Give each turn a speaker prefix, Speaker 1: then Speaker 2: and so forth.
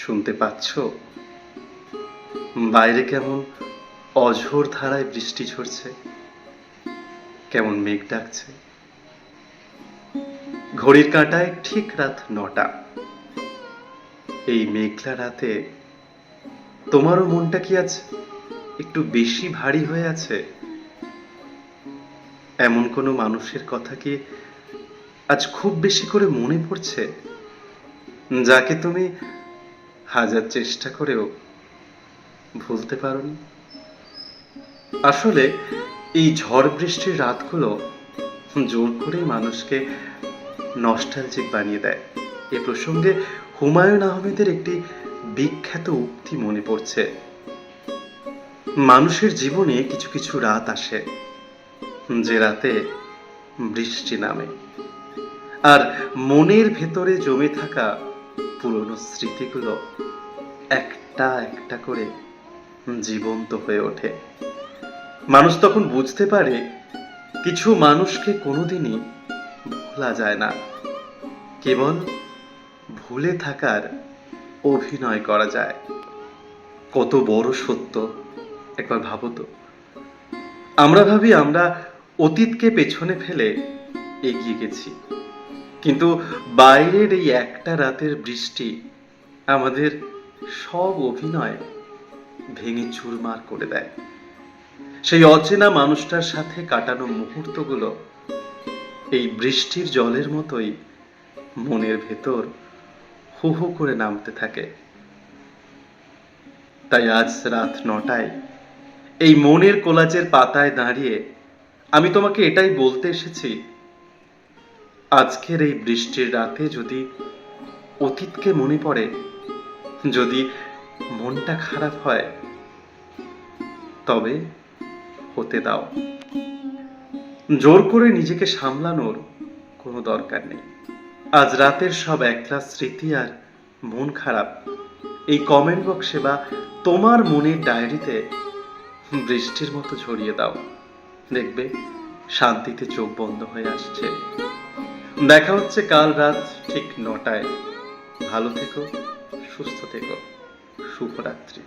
Speaker 1: শুনতে পাচ্ছ বাইরে কেমন অঝোর ধারায় বৃষ্টি ঝরছে, কেমন মেঘ ডাকছে। ঘড়ির কাঁটায় ঠিক রাত ৯টা। এই মেঘলা রাতে তোমারও মনটা কি আজ একটু বেশি ভারী হয়ে আছে? এমন কোনো মানুষের কথা কি আজ খুব বেশি করে মনে পড়ছে, যাকে তুমি হাজার চেষ্টা করেও ভুলতে পারোনি? আসলে এই ঝড় বৃষ্টির রাতগুলো জোর করে মানুষকে নস্টালজিক বানিয়ে দেয়। এ প্রসঙ্গে হুমায়ুন আহমেদের একটি বিখ্যাত উক্তি মনে পড়ছে, মানুষের জীবনে কিছু কিছু রাত আসে যে রাতে বৃষ্টি নামে, আর মনের ভেতরে জমে থাকা পুরনো স্মৃতিগুলো একটা একটা করে জীবন্ত হয়ে ওঠে। মানুষ তখন বুঝতে পারে কিছু মানুষকে কোনোদিনই ভোলা যায় না, কেবল ভুলে থাকার অভিনয় করা যায়। কত বড় সত্য একবার ভাবো তো। আমরা ভাবি আমরা অতীতকে পেছনে ফেলে এগিয়ে গেছি, কিন্তু বাইরের এই একটা রাতের বৃষ্টি আমাদের সব অভিনয় ভেঙে চুরমার করে দেয়। সেই অচেনা মানুষটার সাথে কাটানো মুহূর্তগুলো এই বৃষ্টির জলের মতোই মনের ভেতর হু হু করে নামতে থাকে। তাই আজ রাত ৯টায় এই মনের কোলাজের পাতায় দাঁড়িয়ে আমি তোমাকে এটাই বলতে এসেছি, আজকের এই বৃষ্টির রাতে যদি অতীতকে মনে পড়ে, যদি মনটা খারাপ হয়, তবে হতে দাও। জোর করে নিজেকে সামলানোর কোনো দরকার নেই। আজ রাতের সব একলা স্মৃতি আর মন খারাপ এই কমেন্ট বক্সে বা তোমার মনের ডায়েরিতে বৃষ্টির মতো ছড়িয়ে দাও। দেখবে শান্তিতে চোখ বন্ধ হয়ে আসছে। দেখা হচ্ছে কাল রাত ঠিক ৯টায়। ভালো থেকো, সুস্থ থেকো, শুভরাত্রি।